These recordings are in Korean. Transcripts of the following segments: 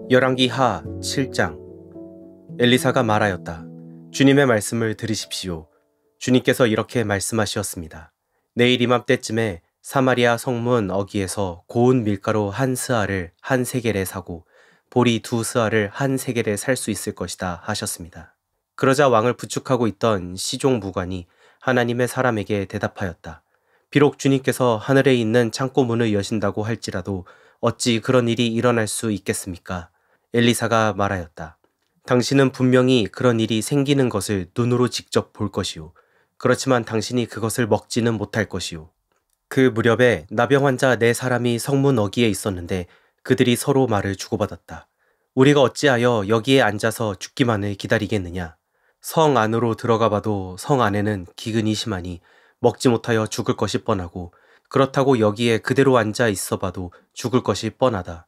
열왕기하 7장. 엘리사가 말하였다. 주님의 말씀을 들으십시오. 주님께서 이렇게 말씀하시었습니다. 내일 이맘때쯤에 사마리아 성문 어귀에서 고운 밀가루 한 스아를 한 세겔에 사고 보리 두 스아를 한 세겔에 살 수 있을 것이다 하셨습니다. 그러자 왕을 부축하고 있던 시종 무관이 하나님의 사람에게 대답하였다. 비록 주님께서 하늘에 있는 창고 문을 여신다고 할지라도 어찌 그런 일이 일어날 수 있겠습니까? 엘리사가 말하였다. 당신은 분명히 그런 일이 생기는 것을 눈으로 직접 볼 것이요. 그렇지만 당신이 그것을 먹지는 못할 것이요. 그 무렵에 나병 환자 4사람이 성문 어귀에 있었는데 그들이 서로 말을 주고받았다. 우리가 어찌하여 여기에 앉아서 죽기만을 기다리겠느냐. 성 안으로 들어가 봐도 성 안에는 기근이 심하니 먹지 못하여 죽을 것이 뻔하고 그렇다고 여기에 그대로 앉아 있어 봐도 죽을 것이 뻔하다.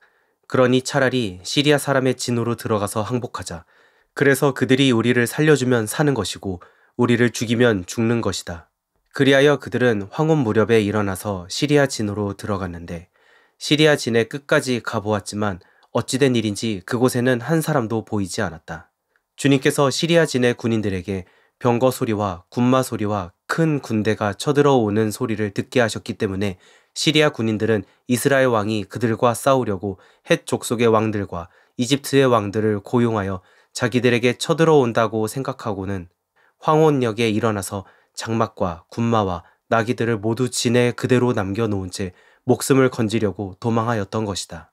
그러니 차라리 시리아 사람의 진으로 들어가서 항복하자. 그래서 그들이 우리를 살려주면 사는 것이고 우리를 죽이면 죽는 것이다. 그리하여 그들은 황혼 무렵에 일어나서 시리아 진으로 들어갔는데 시리아 진의 끝까지 가보았지만 어찌된 일인지 그곳에는 한 사람도 보이지 않았다. 주님께서 시리아 진의 군인들에게 병거 소리와 군마 소리와 큰 군대가 쳐들어오는 소리를 듣게 하셨기 때문에 시리아 군인들은 이스라엘 왕이 그들과 싸우려고 헷 족속의 왕들과 이집트의 왕들을 고용하여 자기들에게 쳐들어온다고 생각하고는 황혼역에 일어나서 장막과 군마와 나귀들을 모두 진에 그대로 남겨놓은 채 목숨을 건지려고 도망하였던 것이다.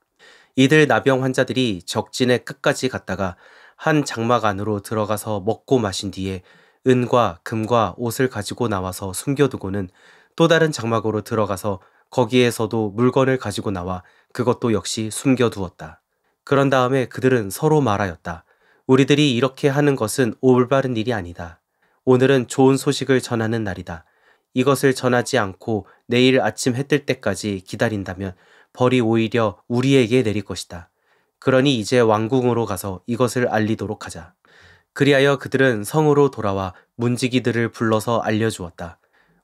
이들 나병 환자들이 적진의 끝까지 갔다가 한 장막 안으로 들어가서 먹고 마신 뒤에 은과 금과 옷을 가지고 나와서 숨겨두고는 또 다른 장막으로 들어가서 거기에서도 물건을 가지고 나와 그것도 역시 숨겨두었다. 그런 다음에 그들은 서로 말하였다. 우리들이 이렇게 하는 것은 올바른 일이 아니다. 오늘은 좋은 소식을 전하는 날이다. 이것을 전하지 않고 내일 아침 해 뜰 때까지 기다린다면 벌이 오히려 우리에게 내릴 것이다. 그러니 이제 왕궁으로 가서 이것을 알리도록 하자. 그리하여 그들은 성으로 돌아와 문지기들을 불러서 알려주었다.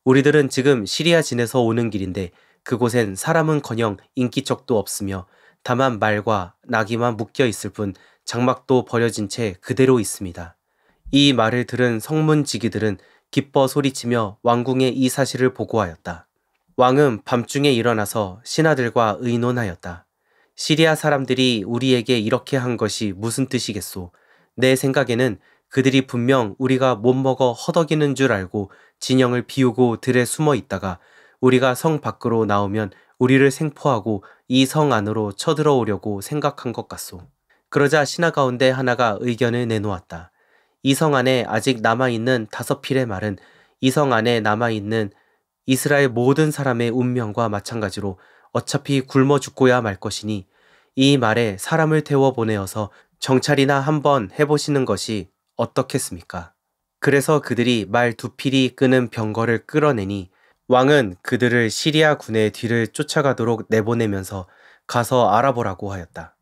우리들은 지금 시리아 진에서 오는 길인데 그곳엔 사람은커녕 인기척도 없으며 다만 말과 나귀만 묶여 있을 뿐 장막도 버려진 채 그대로 있습니다. 이 말을 들은 성문지기들은 기뻐 소리치며 왕궁에 이 사실을 보고하였다. 왕은 밤중에 일어나서 신하들과 의논하였다. 시리아 사람들이 우리에게 이렇게 한 것이 무슨 뜻이겠소? 내 생각에는 그들이 분명 우리가 못 먹어 허덕이는 줄 알고 진영을 비우고 들에 숨어 있다가 우리가 성 밖으로 나오면 우리를 생포하고 이 성 안으로 쳐들어오려고 생각한 것 같소. 그러자 신하 가운데 하나가 의견을 내놓았다. 이 성 안에 아직 남아있는 5필의 말은 이 성 안에 남아있는 이스라엘 모든 사람의 운명과 마찬가지로 어차피 굶어 죽고야 말 것이니 이 말에 사람을 태워 보내어서 정찰이나 한번 해보시는 것이 어떻겠습니까? 그래서 그들이 말 2필이 끄는 병거를 끌어내니 왕은 그들을 시리아 군의 뒤를 쫓아가도록 내보내면서 가서 알아보라고 하였다.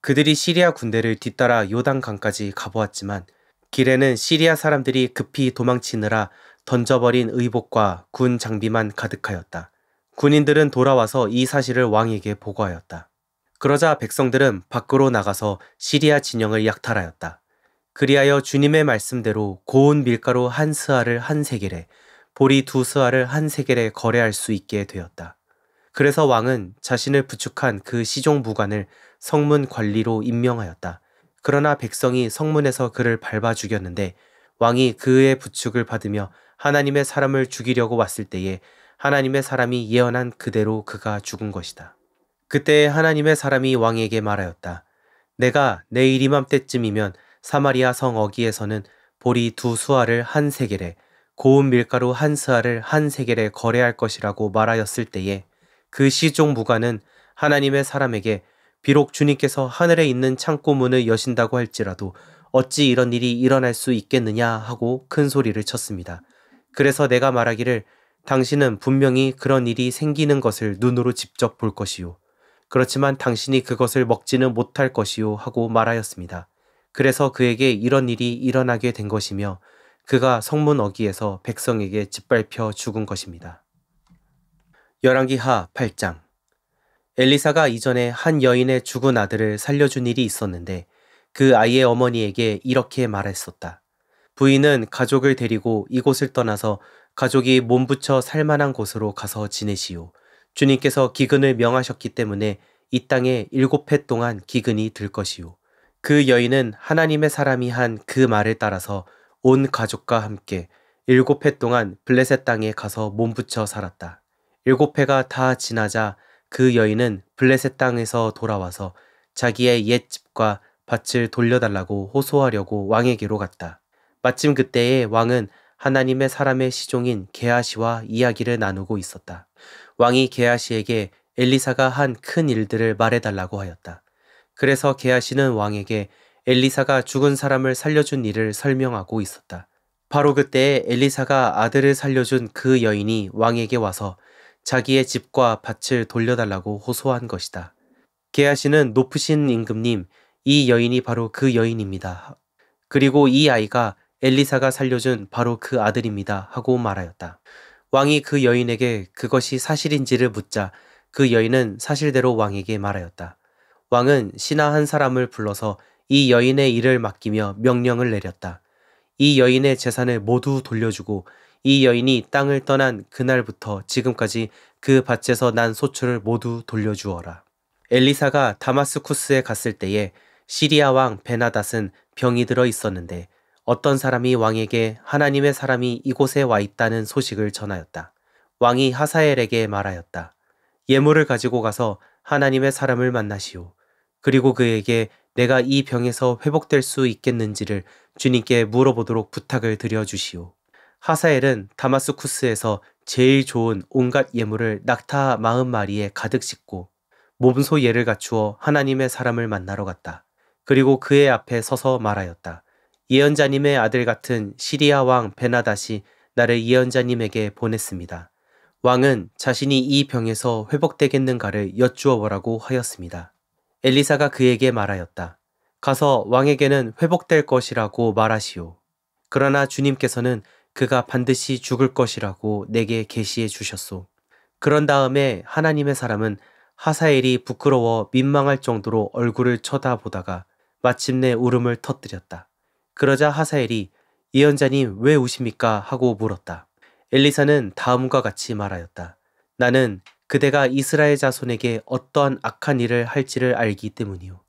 그들이 시리아 군대를 뒤따라 요단강까지 가보았지만 길에는 시리아 사람들이 급히 도망치느라 던져버린 의복과 군 장비만 가득하였다. 군인들은 돌아와서 이 사실을 왕에게 보고하였다. 그러자 백성들은 밖으로 나가서 시리아 진영을 약탈하였다. 그리하여 주님의 말씀대로 고운 밀가루 한 스아를 한 세겔에 보리 2스아를 한 세겔에 거래할 수 있게 되었다. 그래서 왕은 자신을 부축한 그 시종 무관을 성문 관리로 임명하였다. 그러나 백성이 성문에서 그를 밟아 죽였는데 왕이 그의 부축을 받으며 하나님의 사람을 죽이려고 왔을 때에 하나님의 사람이 예언한 그대로 그가 죽은 것이다. 그때 하나님의 사람이 왕에게 말하였다. 내가 내일 이맘때쯤이면 사마리아 성 어귀에서는 보리 2스아를 한 세겔에 고운 밀가루 한 스아를 한 세겔에 거래할 것이라고 말하였을 때에 그 시종 무관은 하나님의 사람에게 비록 주님께서 하늘에 있는 창고 문을 여신다고 할지라도 어찌 이런 일이 일어날 수 있겠느냐 하고 큰 소리를 쳤습니다. 그래서 내가 말하기를 당신은 분명히 그런 일이 생기는 것을 눈으로 직접 볼 것이요. 그렇지만 당신이 그것을 먹지는 못할 것이요 하고 말하였습니다. 그래서 그에게 이런 일이 일어나게 된 것이며 그가 성문 어귀에서 백성에게 짓밟혀 죽은 것입니다. 열왕기하 8장. 엘리사가 이전에 한 여인의 죽은 아들을 살려준 일이 있었는데 그 아이의 어머니에게 이렇게 말했었다. 부인은 가족을 데리고 이곳을 떠나서 가족이 몸붙여 살만한 곳으로 가서 지내시오. 주님께서 기근을 명하셨기 때문에 이 땅에 7해 동안 기근이 들 것이오. 그 여인은 하나님의 사람이 한 그 말을 따라서 온 가족과 함께 7해 동안 블레셋 땅에 가서 몸붙여 살았다. 7해가 다 지나자 그 여인은 블레셋 땅에서 돌아와서 자기의 옛 집과 밭을 돌려달라고 호소하려고 왕에게로 갔다. 마침 그때에 왕은 하나님의 사람의 시종인 게하시와 이야기를 나누고 있었다. 왕이 게하시에게 엘리사가 한 큰 일들을 말해달라고 하였다. 그래서 게하시는 왕에게 엘리사가 죽은 사람을 살려준 일을 설명하고 있었다. 바로 그때에 엘리사가 아들을 살려준 그 여인이 왕에게 와서 자기의 집과 밭을 돌려달라고 호소한 것이다. 게하시는 높으신 임금님, 이 여인이 바로 그 여인입니다. 그리고 이 아이가 엘리사가 살려준 바로 그 아들입니다. 하고 말하였다. 왕이 그 여인에게 그것이 사실인지를 묻자 그 여인은 사실대로 왕에게 말하였다. 왕은 신하 한 사람을 불러서 이 여인의 일을 맡기며 명령을 내렸다. 이 여인의 재산을 모두 돌려주고 이 여인이 땅을 떠난 그날부터 지금까지 그 밭에서 난 소출을 모두 돌려주어라. 엘리사가 다마스쿠스에 갔을 때에 시리아 왕 베나닷은 병이 들어 있었는데 어떤 사람이 왕에게 하나님의 사람이 이곳에 와 있다는 소식을 전하였다. 왕이 하사엘에게 말하였다. 예물을 가지고 가서 하나님의 사람을 만나시오. 그리고 그에게 내가 이 병에서 회복될 수 있겠는지를 주님께 물어보도록 부탁을 드려주시오. 하사엘은 다마스쿠스에서 제일 좋은 온갖 예물을 낙타 40마리에 가득 싣고 몸소 예를 갖추어 하나님의 사람을 만나러 갔다. 그리고 그의 앞에 서서 말하였다. 예언자님의 아들 같은 시리아 왕 베나닷이 나를 예언자님에게 보냈습니다. 왕은 자신이 이 병에서 회복되겠는가를 여쭈어 보라고 하였습니다. 엘리사가 그에게 말하였다. 가서 왕에게는 회복될 것이라고 말하시오. 그러나 주님께서는 그가 반드시 죽을 것이라고 내게 계시해 주셨소. 그런 다음에 하나님의 사람은 하사엘이 부끄러워 민망할 정도로 얼굴을 쳐다보다가 마침내 울음을 터뜨렸다. 그러자 하사엘이 예언자님 왜 우십니까? 하고 물었다. 엘리사는 다음과 같이 말하였다. 나는 그대가 이스라엘 자손에게 어떠한 악한 일을 할지를 알기 때문이요.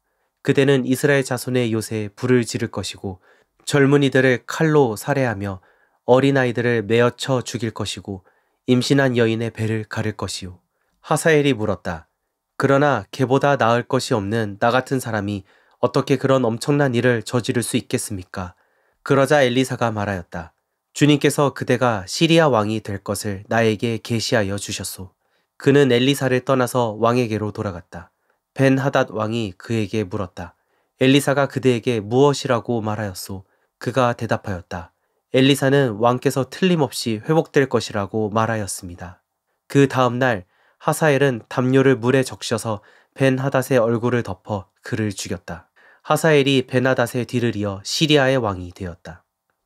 그대는 이스라엘 자손의 요새에 불을 지를 것이고 젊은이들을 칼로 살해하며 어린아이들을 메어쳐 죽일 것이고 임신한 여인의 배를 가를 것이요. 하사엘이 물었다. 그러나 걔보다 나을 것이 없는 나 같은 사람이 어떻게 그런 엄청난 일을 저지를 수 있겠습니까? 그러자 엘리사가 말하였다. 주님께서 그대가 시리아 왕이 될 것을 나에게 계시하여 주셨소. 그는 엘리사를 떠나서 왕에게로 돌아갔다. 벤하닷 왕이 그에게 물었다. 엘리사가 그대에게 무엇이라고 말하였소? 그가 대답하였다. 엘리사는 왕께서 틀림없이 회복될 것이라고 말하였습니다. 그 다음 날 하사엘은 담요를 물에 적셔서 벤하닷의 얼굴을 덮어 그를 죽였다. 하사엘이 벤하닷의 뒤를 이어 시리아의 왕이 되었다.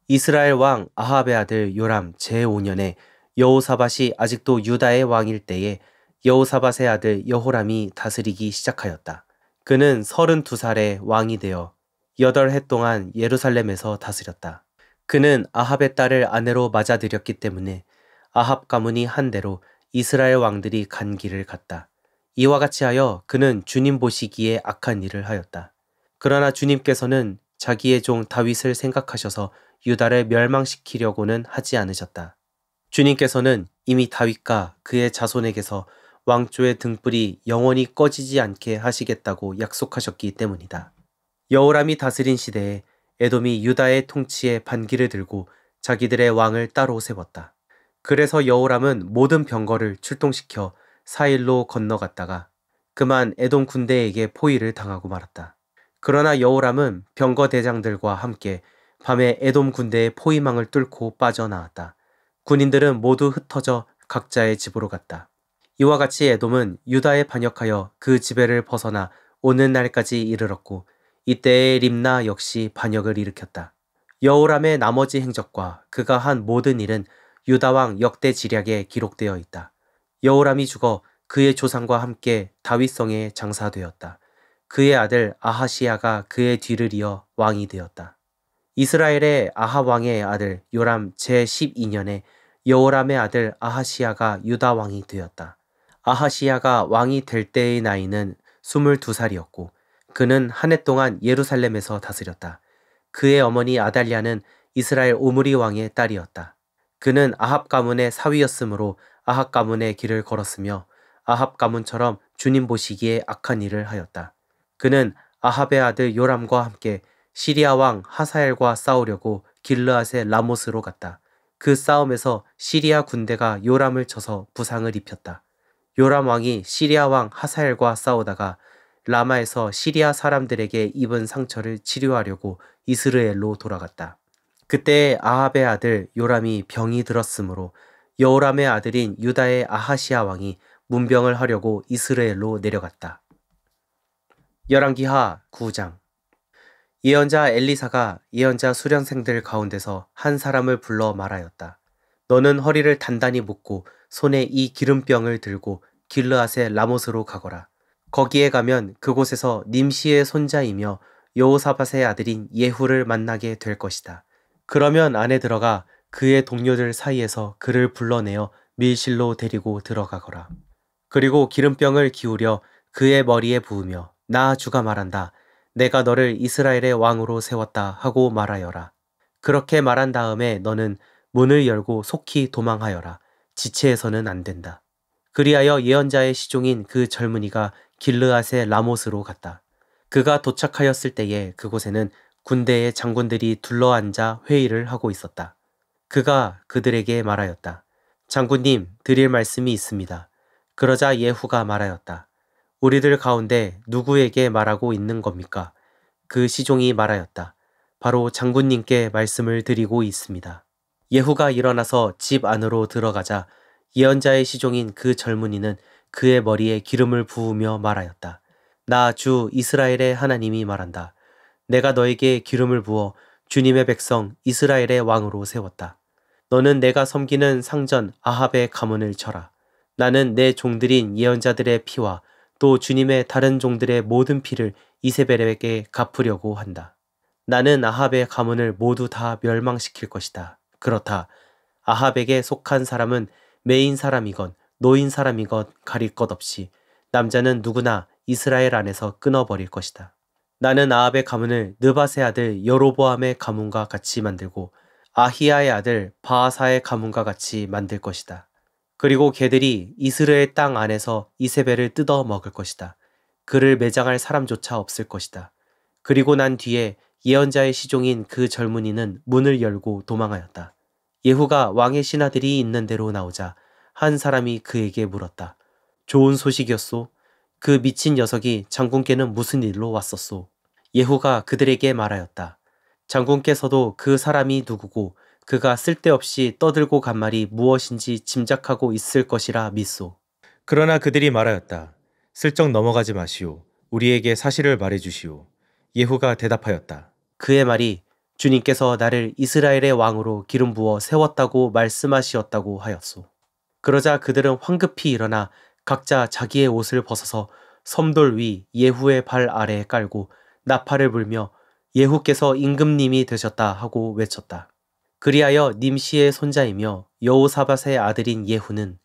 이스라엘 왕 아합의 아들 요람 제5년에 여호사밧이 아직도 유다의 왕일 때에 여호사밧의 아들 여호람이 다스리기 시작하였다. 그는 32살에 왕이 되어 8해 동안 예루살렘에서 다스렸다. 그는 아합의 딸을 아내로 맞아들였기 때문에 아합 가문이 한 대로 이스라엘 왕들이 간 길을 갔다. 이와 같이 하여 그는 주님 보시기에 악한 일을 하였다. 그러나 주님께서는 자기의 종 다윗을 생각하셔서 유다를 멸망시키려고는 하지 않으셨다. 주님께서는 이미 다윗과 그의 자손에게서 왕조의 등불이 영원히 꺼지지 않게 하시겠다고 약속하셨기 때문이다. 여호람이 다스린 시대에 에돔이 유다의 통치에 반기를 들고 자기들의 왕을 따로 세웠다. 그래서 여호람은 모든 병거를 출동시켜 사일로 건너갔다가 그만 에돔 군대에게 포위를 당하고 말았다. 그러나 여호람은 병거 대장들과 함께 밤에 에돔 군대의 포위망을 뚫고 빠져나왔다. 군인들은 모두 흩어져 각자의 집으로 갔다. 이와 같이 에돔은 유다에 반역하여 그 지배를 벗어나 오는 날까지 이르렀고 이때에 림나 역시 반역을 일으켰다. 여호람의 나머지 행적과 그가 한 모든 일은 유다 왕 역대 지략에 기록되어 있다. 여호람이 죽어 그의 조상과 함께 다윗성에 장사되었다. 그의 아들 아하시야가 그의 뒤를 이어 왕이 되었다. 이스라엘의 아합 왕의 아들 요람 제12년에 여호람의 아들 아하시야가 유다 왕이 되었다. 아하시야가 왕이 될 때의 나이는 22살이었고 그는 한 해 동안 예루살렘에서 다스렸다. 그의 어머니 아달랴는 이스라엘 오므리 왕의 딸이었다. 그는 아합 가문의 사위였으므로 아합 가문의 길을 걸었으며 아합 가문처럼 주님 보시기에 악한 일을 하였다. 그는 아합의 아들 요람과 함께 시리아 왕 하사엘과 싸우려고 길르앗의 라못으로 갔다. 그 싸움에서 시리아 군대가 요람을 쳐서 부상을 입혔다. 요람 왕이 시리아 왕 하사엘과 싸우다가 라마에서 시리아 사람들에게 입은 상처를 치료하려고 이스라엘로 돌아갔다. 그때 아합의 아들 요람이 병이 들었으므로 여호람의 아들인 유다의 아하시야 왕이 문병을 하려고 이스라엘로 내려갔다. 열왕기하 9장. 예언자 엘리사가 예언자 수련생들 가운데서 한 사람을 불러 말하였다. 너는 허리를 단단히 묶고 손에 이 기름병을 들고 길르앗의 라못으로 가거라. 거기에 가면 그곳에서 님시의 손자이며 여호사밧의 아들인 예후를 만나게 될 것이다. 그러면 안에 들어가 그의 동료들 사이에서 그를 불러내어 밀실로 데리고 들어가거라. 그리고 기름병을 기울여 그의 머리에 부으며 나 주가 말한다. 내가 너를 이스라엘의 왕으로 세웠다 하고 말하여라. 그렇게 말한 다음에 너는 문을 열고 속히 도망하여라. 지체해서는 안 된다. 그리하여 예언자의 시종인 그 젊은이가 길르앗의 라못으로 갔다. 그가 도착하였을 때에 그곳에는 군대의 장군들이 둘러앉아 회의를 하고 있었다. 그가 그들에게 말하였다. 장군님, 드릴 말씀이 있습니다. 그러자 예후가 말하였다. 우리들 가운데 누구에게 말하고 있는 겁니까? 그 시종이 말하였다. 바로 장군님께 말씀을 드리고 있습니다. 예후가 일어나서 집 안으로 들어가자 예언자의 시종인 그 젊은이는 그의 머리에 기름을 부으며 말하였다. 나 주 이스라엘의 하나님이 말한다. 내가 너에게 기름을 부어 주님의 백성 이스라엘의 왕으로 세웠다. 너는 내가 섬기는 상전 아합의 가문을 쳐라. 나는 내 종들인 예언자들의 피와 또 주님의 다른 종들의 모든 피를 이세벨에게 갚으려고 한다. 나는 아합의 가문을 모두 다 멸망시킬 것이다. 그렇다. 아합에게 속한 사람은 매인 사람이건 노인 사람이건 가릴 것 없이 남자는 누구나 이스라엘 안에서 끊어버릴 것이다. 나는 아합의 가문을 느밧의 아들 여로보암의 가문과 같이 만들고 아히야의 아들 바하사의 가문과 같이 만들 것이다. 그리고 걔들이 이스라엘 땅 안에서 이세벨을 뜯어 먹을 것이다. 그를 매장할 사람조차 없을 것이다. 그리고 난 뒤에 예언자의 시종인 그 젊은이는 문을 열고 도망하였다. 예후가 왕의 신하들이 있는 데로 나오자 한 사람이 그에게 물었다. 좋은 소식이었소? 그 미친 녀석이 장군께는 무슨 일로 왔었소? 예후가 그들에게 말하였다. 장군께서도 그 사람이 누구고 그가 쓸데없이 떠들고 간 말이 무엇인지 짐작하고 있을 것이라 믿소. 그러나 그들이 말하였다. 슬쩍 넘어가지 마시오. 우리에게 사실을 말해주시오. 예후가 대답하였다. 그의 말이 주님께서 나를 이스라엘의 왕으로 기름 부어 세웠다고 말씀하시었다고 하였소. 그러자 그들은 황급히 일어나 각자 자기의 옷을 벗어서 섬돌 위 예후의 발 아래에 깔고 나팔을 불며 예후께서 임금님이 되셨다 하고 외쳤다. 그리하여 님시의 손자이며 여호사밧의 아들인 예후는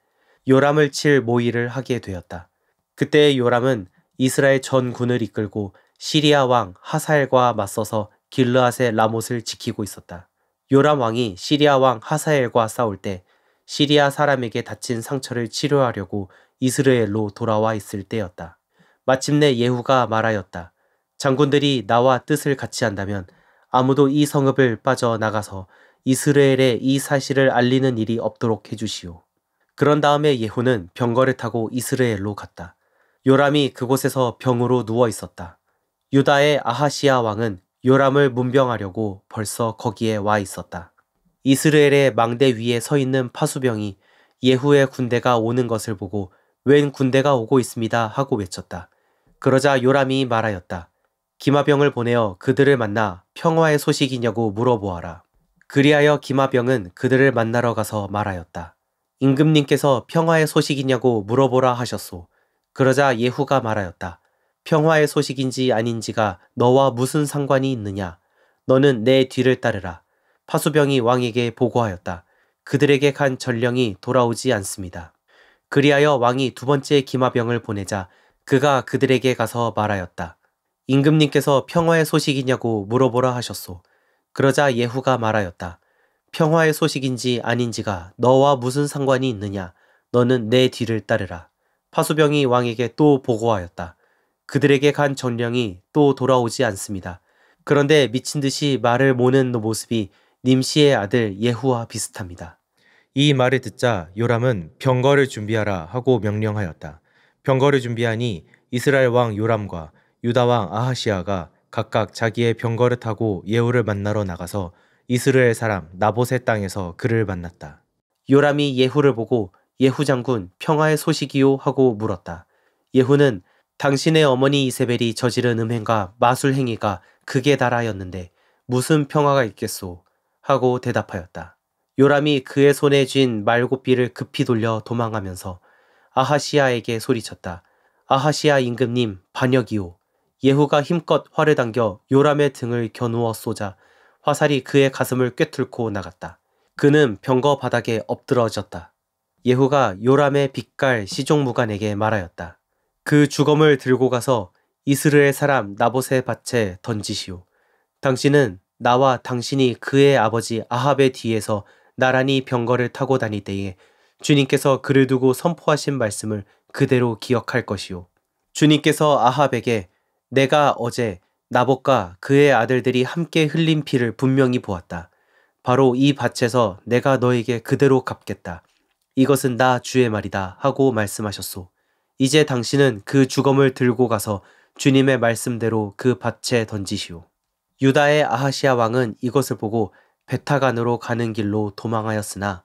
요람을 칠 모의를 하게 되었다. 그때 요람은 이스라엘 전 군을 이끌고 시리아 왕 하사엘과 맞서서 길르앗의 라못을 지키고 있었다. 요람 왕이 시리아 왕 하사엘과 싸울 때 시리아 사람에게 다친 상처를 치료하려고 이스라엘로 돌아와 있을 때였다. 마침내 예후가 말하였다. 장군들이 나와 뜻을 같이 한다면 아무도 이 성읍을 빠져나가서 이스라엘에 이 사실을 알리는 일이 없도록 해주시오. 그런 다음에 예후는 병거를 타고 이스라엘로 갔다. 요람이 그곳에서 병으로 누워 있었다. 유다의 아하시야 왕은 요람을 문병하려고 벌써 거기에 와 있었다. 이스라엘의 망대 위에 서 있는 파수병이 예후의 군대가 오는 것을 보고 웬 군대가 오고 있습니다 하고 외쳤다. 그러자 요람이 말하였다. 기마병을 보내어 그들을 만나 평화의 소식이냐고 물어보아라. 그리하여 기마병은 그들을 만나러 가서 말하였다. 임금님께서 평화의 소식이냐고 물어보라 하셨소. 그러자 예후가 말하였다. 평화의 소식인지 아닌지가 너와 무슨 상관이 있느냐? 너는 내 뒤를 따르라. 파수병이 왕에게 보고하였다. 그들에게 간 전령이 돌아오지 않습니다. 그리하여 왕이 두 번째 기마병을 보내자 그가 그들에게 가서 말하였다. 임금님께서 평화의 소식이냐고 물어보라 하셨소. 그러자 예후가 말하였다. 평화의 소식인지 아닌지가 너와 무슨 상관이 있느냐? 너는 내 뒤를 따르라. 파수병이 왕에게 또 보고하였다. 그들에게 간 전령이 또 돌아오지 않습니다. 그런데 미친 듯이 말을 모는 모습이 님시의 아들 예후와 비슷합니다. 이 말을 듣자 요람은 병거를 준비하라 하고 명령하였다. 병거를 준비하니 이스라엘 왕 요람과 유다 왕 아하시아가 각각 자기의 병거를 타고 예후를 만나러 나가서 이스라엘 사람 나봇의 땅에서 그를 만났다. 요람이 예후를 보고 예후 장군 평화의 소식이요 하고 물었다. 예후는 당신의 어머니 이세벨이 저지른 음행과 마술 행위가 극에 달하였는데 무슨 평화가 있겠소 하고 대답하였다. 요람이 그의 손에 쥔 말고삐를 급히 돌려 도망하면서 아하시아에게 소리쳤다. 아하시아 임금님 반역이오. 예후가 힘껏 활을 당겨 요람의 등을 겨누어 쏘자 화살이 그의 가슴을 꿰뚫고 나갔다. 그는 병거 바닥에 엎드러졌다. 예후가 요람의 빛깔 시종무간에게 말하였다. 그 주검을 들고 가서 이스라엘 사람 나봇의 밭에 던지시오. 당신은 나와 당신이 그의 아버지 아합의 뒤에서 나란히 병거를 타고 다닐 때에 주님께서 그를 두고 선포하신 말씀을 그대로 기억할 것이오. 주님께서 아합에게 내가 어제 나봇과 그의 아들들이 함께 흘린 피를 분명히 보았다. 바로 이 밭에서 내가 너에게 그대로 갚겠다. 이것은 나 주의 말이다 하고 말씀하셨소. 이제 당신은 그 주검을 들고 가서 주님의 말씀대로 그 밭에 던지시오. 유다의 아하시아 왕은 이것을 보고 베타간으로 가는 길로 도망하였으나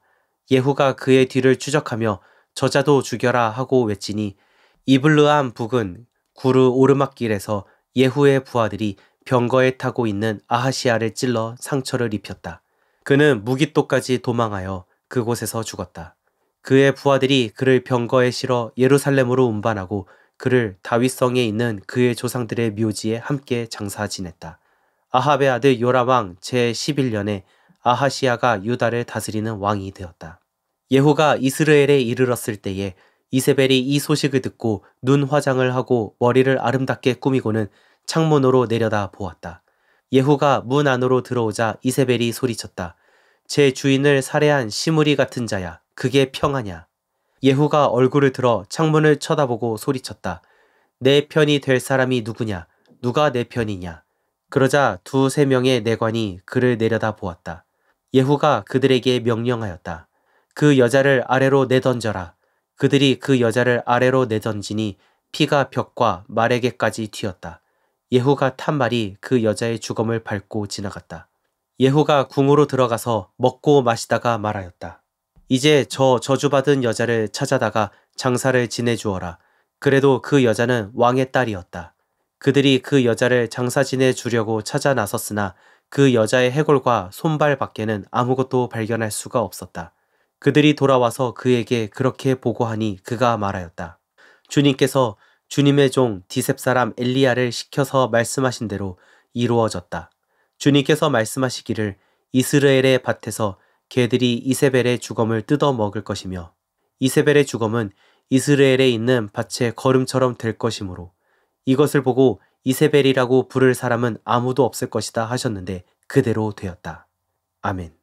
예후가 그의 뒤를 추적하며 저자도 죽여라 하고 외치니 이블르암 북은 구르 오르막길에서 예후의 부하들이 병거에 타고 있는 아하시아를 찔러 상처를 입혔다. 그는 무기토까지 도망하여 그곳에서 죽었다. 그의 부하들이 그를 병거에 실어 예루살렘으로 운반하고 그를 다윗성에 있는 그의 조상들의 묘지에 함께 장사 지냈다. 아합의 아들 요람왕 제11년에 아하시아가 유다를 다스리는 왕이 되었다. 예후가 이스라엘에 이르렀을 때에 이세벨이 이 소식을 듣고 눈 화장을 하고 머리를 아름답게 꾸미고는 창문으로 내려다 보았다. 예후가 문 안으로 들어오자 이세벨이 소리쳤다. 제 주인을 살해한 시무리 같은 자야. 그게 평하냐. 예후가 얼굴을 들어 창문을 쳐다보고 소리쳤다. 내 편이 될 사람이 누구냐. 누가 내 편이냐. 그러자 두세 명의 내관이 그를 내려다 보았다. 예후가 그들에게 명령하였다. 그 여자를 아래로 내던져라. 그들이 그 여자를 아래로 내던지니 피가 벽과 말에게까지 튀었다. 예후가 탄 말이 그 여자의 주검을 밟고 지나갔다. 예후가 궁으로 들어가서 먹고 마시다가 말하였다. 이제 저 저주받은 여자를 찾아다가 장사를 지내주어라. 그래도 그 여자는 왕의 딸이었다. 그들이 그 여자를 장사 지내주려고 찾아 나섰으나 그 여자의 해골과 손발 밖에는 아무것도 발견할 수가 없었다. 그들이 돌아와서 그에게 그렇게 보고하니 그가 말하였다. 주님께서 주님의 종 디셉 사람 엘리야를 시켜서 말씀하신 대로 이루어졌다. 주님께서 말씀하시기를 이스라엘의 밭에서 개들이 이세벨의 주검을 뜯어 먹을 것이며 이세벨의 주검은 이스라엘에 있는 밭의 거름처럼 될 것이므로 이것을 보고 이세벨이라고 부를 사람은 아무도 없을 것이다 하셨는데 그대로 되었다. 아멘.